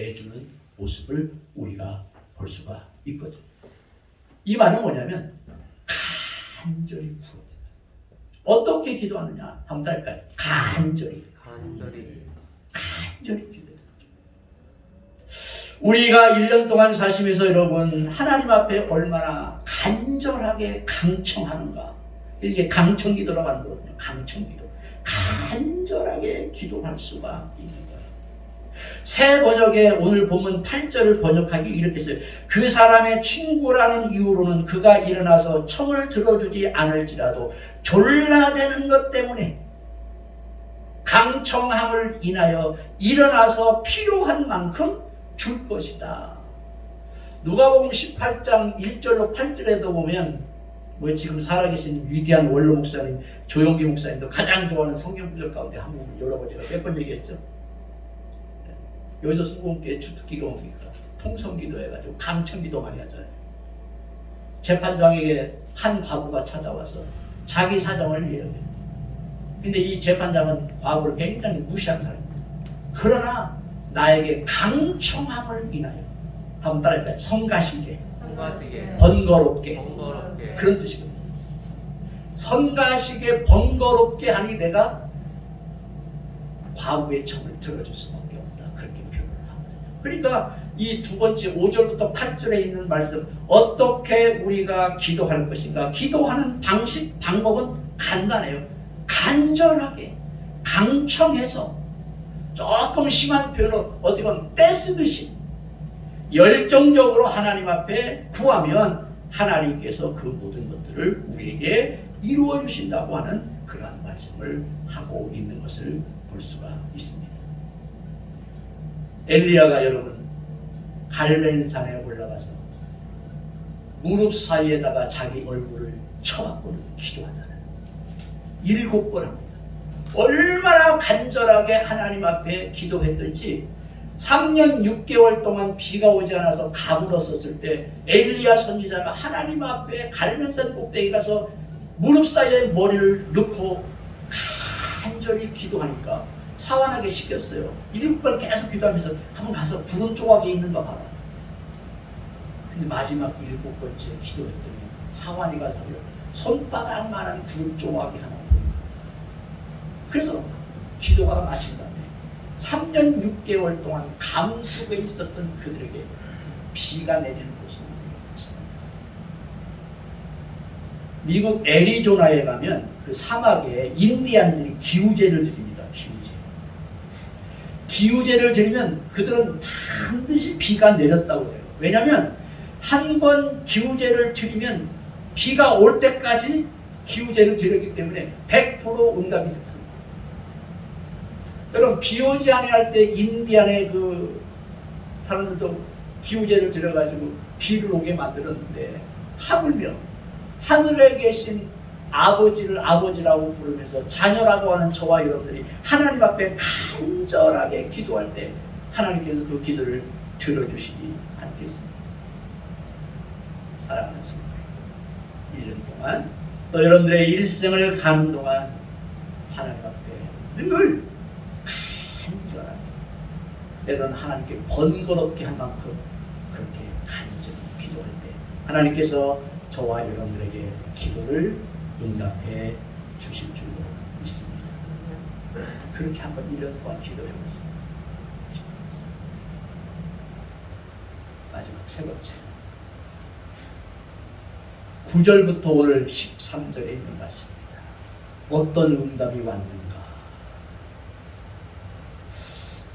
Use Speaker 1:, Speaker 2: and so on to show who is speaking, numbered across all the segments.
Speaker 1: 내주는 모습을 우리가 볼 수가 있거든요. 이 말은 뭐냐면 간절히 구원된다. 어떻게 기도하느냐 한번 할까요? 간절히 기도해야 우리가 1년 동안 사시면서 여러분 하나님 앞에 얼마나 간절하게 강청하는가. 이게 강청기도라고 하는 거거든요. 강청기도. 간절하게 기도할 수가 있는 거예요. 새 번역에 오늘 본문 8절을 번역하기 이렇게 써요. 그 사람의 친구라는 이유로는 그가 일어나서 청을 들어주지 않을지라도 졸라대는 것 때문에 강청함을 인하여 일어나서 필요한 만큼 줄 것이다. 누가복음 18장 1절로 8절에도 보면 뭐 지금 살아계신 위대한 원로 목사님 조용기 목사님도 가장 좋아하는 성경 구절 가운데 한 부분 여러 번 제가 몇 번 얘기했죠. 여의도 성공교회 주특기가 뭡니까? 통성기도 해가지고 강청기도 많이 하잖아요. 재판장에게 한 과부가 찾아와서 자기 사정을 이야기해요. 근데 이 재판장은 과부를 굉장히 무시한 사람입니다. 그러나 나에게 강청함을 인하여 한번 따라해봐요. 성가시게 번거롭게 그런 뜻이거든요. 성가시게 번거롭게 하니 내가 과부의 청을 들어줄 수밖에 없다. 그렇게 표현을 하거든요. 그러니까 이 두 번째 5절부터 8절에 있는 말씀 어떻게 우리가 기도할 것인가. 기도하는 방식, 방법은 간단해요. 간절하게 강청해서 조금 심한 표현으로 어떻게 보면 떼쓰듯이 열정적으로 하나님 앞에 구하면 하나님께서 그 모든 것들을 우리에게 이루어 주신다고 하는 그러한 말씀을 하고 있는 것을 볼 수가 있습니다. 엘리야가 여러분 갈멜산에 올라가서 무릎 사이에다가 자기 얼굴을 쳐박고 기도하잖아요. 7번 합니다. 얼마나 간절하게 하나님 앞에 기도했든지 3년 6개월 동안 비가 오지 않아서 가물었었을 때 엘리야 선지자가 하나님 앞에 갈멜산 꼭대기 가서 무릎 사이에 머리를 넣고 간절히 기도하니까 사완하게 시켰어요. 7번 계속 기도하면서 한번 가서 구름 조각이 있는 거 봐라. 근데 마지막 7번째 기도했더니 사완이 가서 손바닥만한 구름 조각이 하나 보입니다. 그래서 기도가 마친 다음에 3년 6개월 동안 감속에 있었던 그들에게 비가 내리는 곳을 미국 애리조나에 가면 그 사막에 인디안들이 기우제를 드립니다. 기우제를 드리면 그들은 반드시 비가 내렸다고 해요. 왜냐하면 한 번 기우제를 드리면 비가 올 때까지 기우제를 드렸기 때문에 100% 응답이 됐다. 여러분 비 오지 아니할 때 인디안의 그 사람들도 기우제를 들여가지고 비를 오게 만들었는데 하물며 하늘에 계신 아버지를 아버지라고 부르면서 자녀라고 하는 저와 여러분들이 하나님 앞에 간절하게 기도할 때 하나님께서 그 기도를 들어주시지 않겠습니까? 사랑하는 성도 1년 동안 또 여러분들의 일생을 가는 동안 하나님 앞에 늘 간절하게 때로는 하나님께 번거롭게 한 만큼 그렇게 간절히 기도할 때 하나님께서 저와 여러분들에게 기도를 응답해 주실 줄로 믿습니다. 그렇게 한번 1년 동안 기도해보세요. 마지막 세 번째 9절부터 오늘 13절에 있는 말씀입니다. 어떤 응답이 왔는가.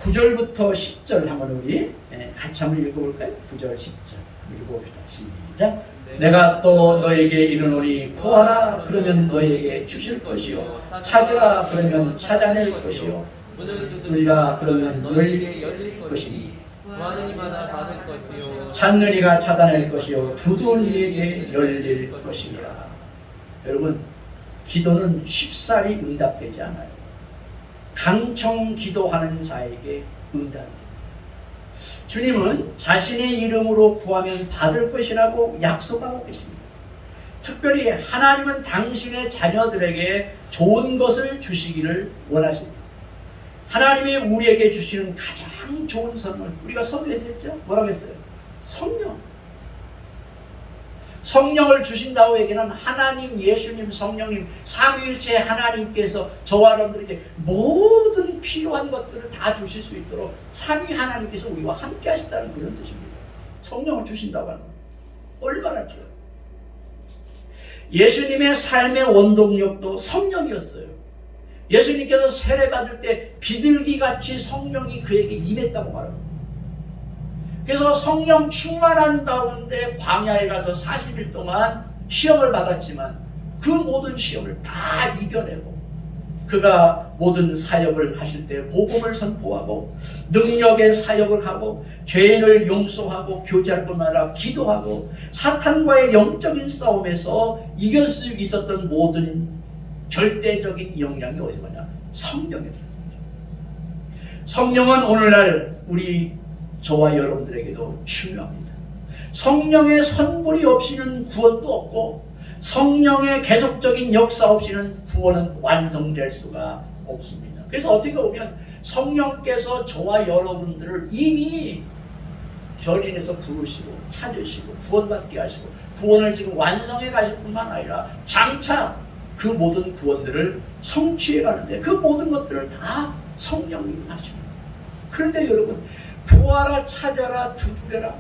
Speaker 1: 9절부터 10절 한번 우리 같이 한번 읽어볼까요? 9절 10절 읽어봅시다. 시작. 내가 또 너에게 이르노니 구하라 그러면 너에게 주실 것이요 찾으라 그러면 찾아낼 것이요 누리라 그러면 너에게 열릴 것이니
Speaker 2: 구하는 이마다 받을 것이요
Speaker 1: 찾는 이가 찾아낼 것이요 두드리는 이에게 열릴 것이라. 여러분 기도는 쉽사리 응답되지 않아요. 강청 기도하는 자에게 응답입니다. 주님은 자신의 이름으로 구하면 받을 것이라고 약속하고 계십니다. 특별히 하나님은 당신의 자녀들에게 좋은 것을 주시기를 원하십니다. 하나님이 우리에게 주시는 가장 좋은 선물, 우리가 서두에서 했죠? 뭐라고 했어요? 성령. 성령을 주신다고 얘기는 하나님, 예수님, 성령님, 삼위일체 하나님께서 저와 여러분들에게 모든 필요한 것들을 다 주실 수 있도록 삼위 하나님께서 우리와 함께 하신다는 그런 뜻입니다. 성령을 주신다고 하는 얼마나 좋아요. 예수님의 삶의 원동력도 성령이었어요. 예수님께서 세례받을 때 비둘기같이 성령이 그에게 임했다고 말합니다. 그래서 성령 충만한 가운데 광야에 가서 40일 동안 시험을 받았지만 그 모든 시험을 다 이겨내고 그가 모든 사역을 하실 때 복음을 선포하고 능력의 사역을 하고 죄인을 용서하고 교제할 뿐만 아니라 기도하고 사탄과의 영적인 싸움에서 이길 수 있었던 모든 절대적인 영향이 어디서 뭐냐? 성령입니다. 성령은 오늘날 우리 저와 여러분들에게도 중요합니다. 성령의 선불이 없이는 구원도 없고 성령의 계속적인 역사 없이는 구원은 완성될 수가 없습니다. 그래서 어떻게 보면 성령께서 저와 여러분들을 이미 견인해서 부르시고 찾으시고 구원받게 하시고 구원을 지금 완성해 가실 뿐만 아니라 장차 그 모든 구원들을 성취해 가는데 그 모든 것들을 다 성령님이 하십니다. 그런데 여러분, 구하라 찾아라 두드려라,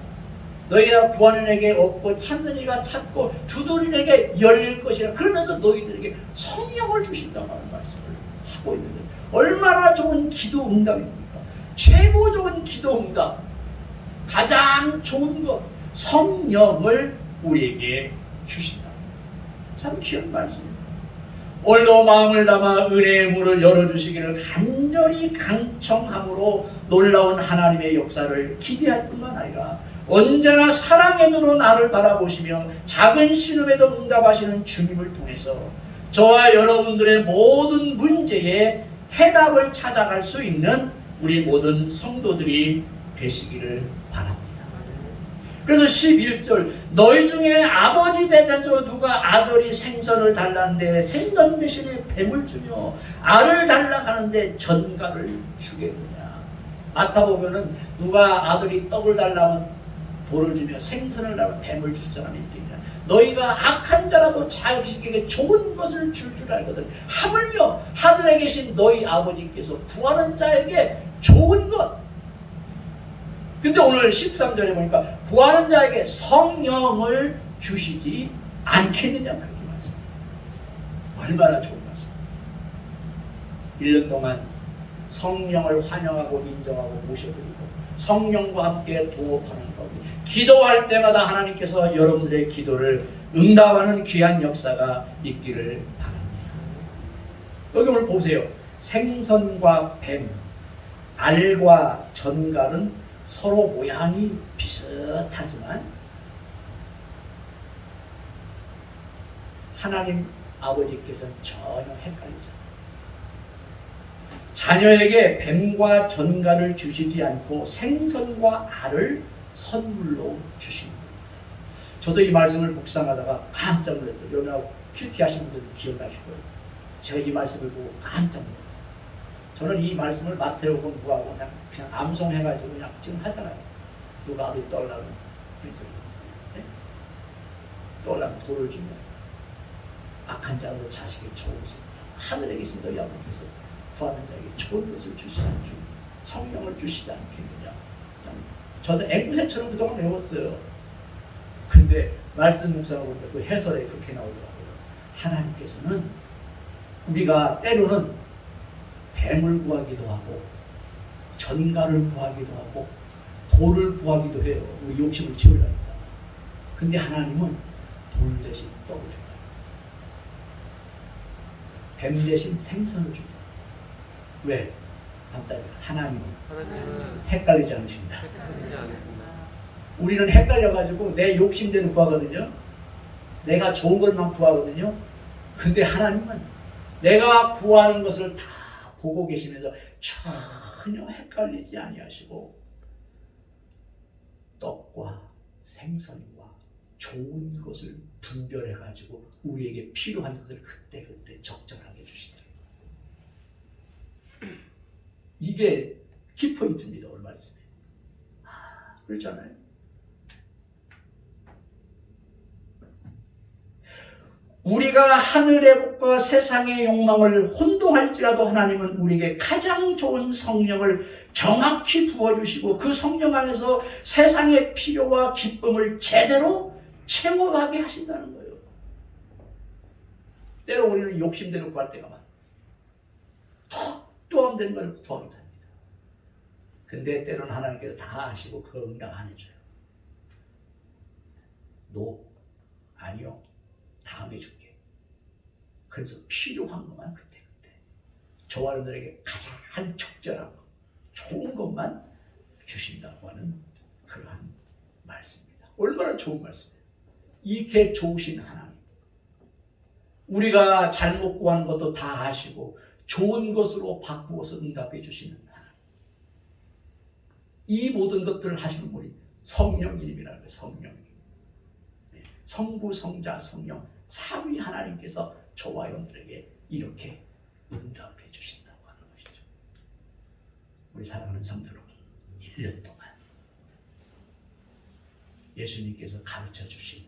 Speaker 1: 너희가 구하는 이에게 얻고 찾는 이가 찾고 두드리는 이에게 열릴 것이라, 그러면서 너희들에게 성령을 주신다고 하는 말씀을 하고 있는데 얼마나 좋은 기도 응답입니까? 최고 좋은 기도 응답, 가장 좋은 것, 성령을 우리에게 주신다. 참 귀한 말씀입니다. 오늘도 마음을 담아 은혜의 문을 열어주시기를 간절히 강청함으로 놀라운 하나님의 역사를 기대할 뿐만 아니라 언제나 사랑의 눈으로 나를 바라보시며 작은 신음에도 응답하시는 주님을 통해서 저와 여러분들의 모든 문제에 해답을 찾아갈 수 있는 우리 모든 성도들이 되시기를 바랍니다. 그래서 11절, 너희 중에 아버지 되자서 누가 아들이 생선을 달라는데 생선 대신에 뱀을 주며 알을 달라 하는데 전갈을 주겠느냐. 마태복음에는 누가 아들이 떡을 달라면 돌을 주며 생선을 달라면 뱀을 줄 사람이 있겠냐. 너희가 악한 자라도 자식에게 좋은 것을 줄 알거든 하물며 하늘에 계신 너희 아버지께서 구하는 자에게 좋은 것. 근데 오늘 13절에 보니까 구하는 자에게 성령을 주시지 않겠느냐 그렇게 말씀합니다. 얼마나 좋은 말씀. 1년 동안 성령을 환영하고 인정하고 모셔드리고 성령과 함께 동업하는 가운데 기도할 때마다 하나님께서 여러분들의 기도를 응답하는 귀한 역사가 있기를 바랍니다. 여기 오늘 보세요. 생선과 뱀, 알과 전갈은 서로 모양이 비슷하지만 하나님 아버지께서는 전혀 헷갈리죠. 자녀에게 뱀과 전갈을 주시지 않고 생선과 알을 선물로 주십니다. 저도 이 말씀을 묵상하다가 깜짝 놀랐어요. 여러분 큐티 하신 분들 기억나실 거예요. 제가 이 말씀을 보고 깜짝 놀랐어요. 저는 이 말씀을 마태복음 공부하고 그냥 암송해가지고 그냥 지금 하잖아요. 누가 아들 떠올라면서 네? 떠올라면 돌을 주며 악한 자로 자식의 좋은 것을 하늘에 계신 너희 아버지께서 구하는 자에게 좋은 것을 주시지 않겠느냐, 성령을 주시지 않겠느냐. 저는 앵무새처럼 그동안 배웠어요. 근데 말씀 묵상을 보니까 그 해설에 그렇게 나오더라고요. 하나님께서는 우리가 때로는 뱀을 구하기도 하고 전갈을 구하기도 하고 돌을 구하기도 해요. 우리 욕심을 채우려니까. 근데 하나님은 돌 대신 떡을 준다. 뱀 대신 생선을 준다. 왜? 하나님은 헷갈리지 않으신다. 우리는 헷갈려가지고 내 욕심대로 구하거든요. 내가 좋은 것만 구하거든요. 근데 하나님은 내가 구하는 것을 다 보고 계시면서 전혀 헷갈리지 아니하시고 떡과 생선과 좋은 것을 분별해가지고 우리에게 필요한 것을 그때그때 적절하게 주신다. 이게 키포인트입니다. 오늘 말씀에. 그렇잖아요. 우리가 하늘의 복과 세상의 욕망을 혼동할지라도 하나님은 우리에게 가장 좋은 성령을 정확히 부어주시고 그 성령 안에서 세상의 필요와 기쁨을 제대로 채워가게 하신다는 거예요. 때로 우리는 욕심대로 구할 때가 많아요. 턱도 안 되는 걸 구하기도 합니다. 근데 때로는 하나님께서 다 하시고 그거 응답 안 해줘요. 아니요. 다음에 줄게. 그래서 필요한 것만 그때. 저와 여러분들에게 가장 적절한 것, 좋은 것만 주신다고 하는 그러한 말씀입니다. 얼마나 좋은 말씀이에요. 이렇게 좋으신 하나님. 우리가 잘못 구하는 것도 다 아시고 좋은 것으로 바꾸어서 응답해 주시는 하나님. 이 모든 것들을 하시는 분이 성령님이라는 거예요. 성령님. 성부, 성자, 성령 삼위 하나님께서 저와 여러분들에게 이렇게 응답해 주신다고 하는 것이죠. 우리 사랑하는 성도 여러분, 1년 동안 예수님께서 가르쳐 주신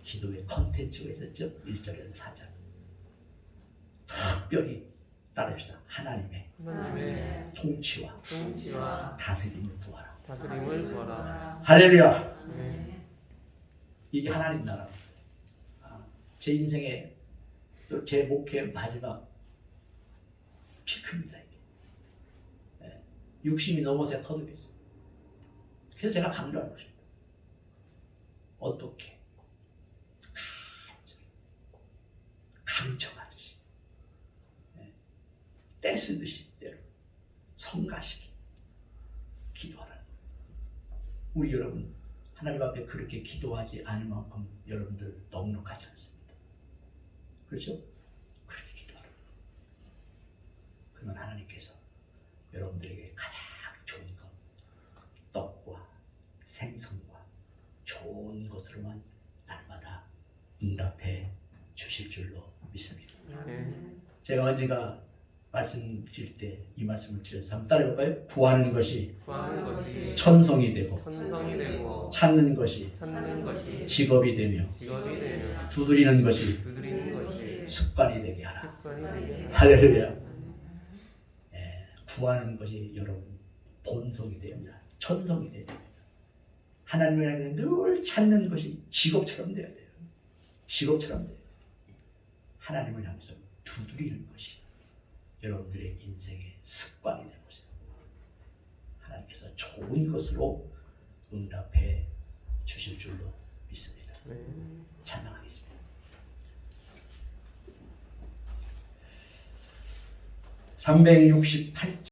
Speaker 1: 기도의 컨텐츠가 있었죠. 1절에서 4절. 특별히 따릅시다. 하나님의 통치와 다스림을 구하라. 할렐루야. 이게 하나님 나라입니다. 제 인생의 또 제 목회의 마지막 피크입니다. 이게. 60이 넘어서 터득했어요. 그래서 제가 강조하는 것입니다. 어떻게 감춰가듯이 떼쓰듯이 때로 성가시기 기도하라는 거예요. 우리 여러분 하나님 앞에 그렇게 기도하지 않을 만큼 여러분들 넉넉하지 않습니다. 그렇죠? 그렇게 기도하라. 그러면 하나님께서 여러분들에게 가장 좋은 것, 떡과 생선과 좋은 것으로만 날마다 응답해 주실 줄로 믿습니다. 제가 언젠가 말씀 드릴 때 이 말씀을 드려서 한번 따라해볼까요? 구하는 것이 천성이 되고 찾는 것이 직업이 되며 두드리는 것이 습관이 되게 하라. 할렐루야. 구하는 것이 여러분 본성이 됩니다. 천성이 돼야 됩니다. 하나님을 향해 늘 찾는 것이 직업처럼 돼야 돼요. 직업처럼 돼요. 하나님을 향해서 두드리는 것이 여러분들의 인생의 습관이 되보세요. 하나님께서 좋은 것으로 응답해 주실 줄로 믿습니다. 찬양하겠습니다. 368절